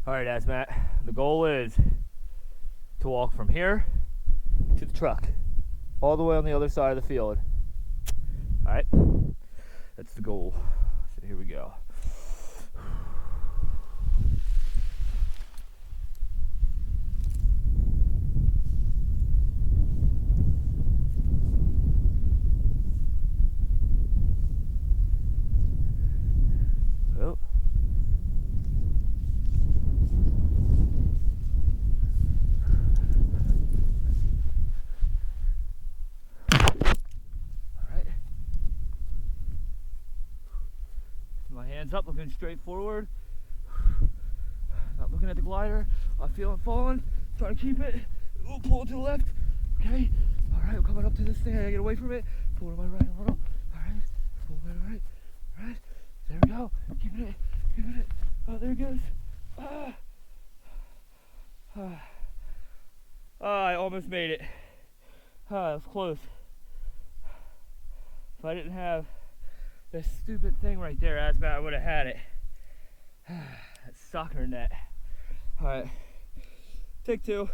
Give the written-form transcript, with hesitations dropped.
Alright, Asmat, the goal is to walk from here to the truck, all the way on the other side of the field. Alright, that's the goal. So here we go. Oh. My hands up, looking straight forward. Not looking at the glider. I feel it falling. Trying to keep it. Ooh, pull it to the left. Okay. Alright, I'm coming up to this thing. I gotta get away from it. Pull to my right a little. Alright. Pull to my right. Alright. There we go. Keeping it. Keeping it. Oh, there it goes. I almost made it. That was close. If I didn't have this stupid thing right there, Asmat, I would have had it. That soccer net. Alright, take two.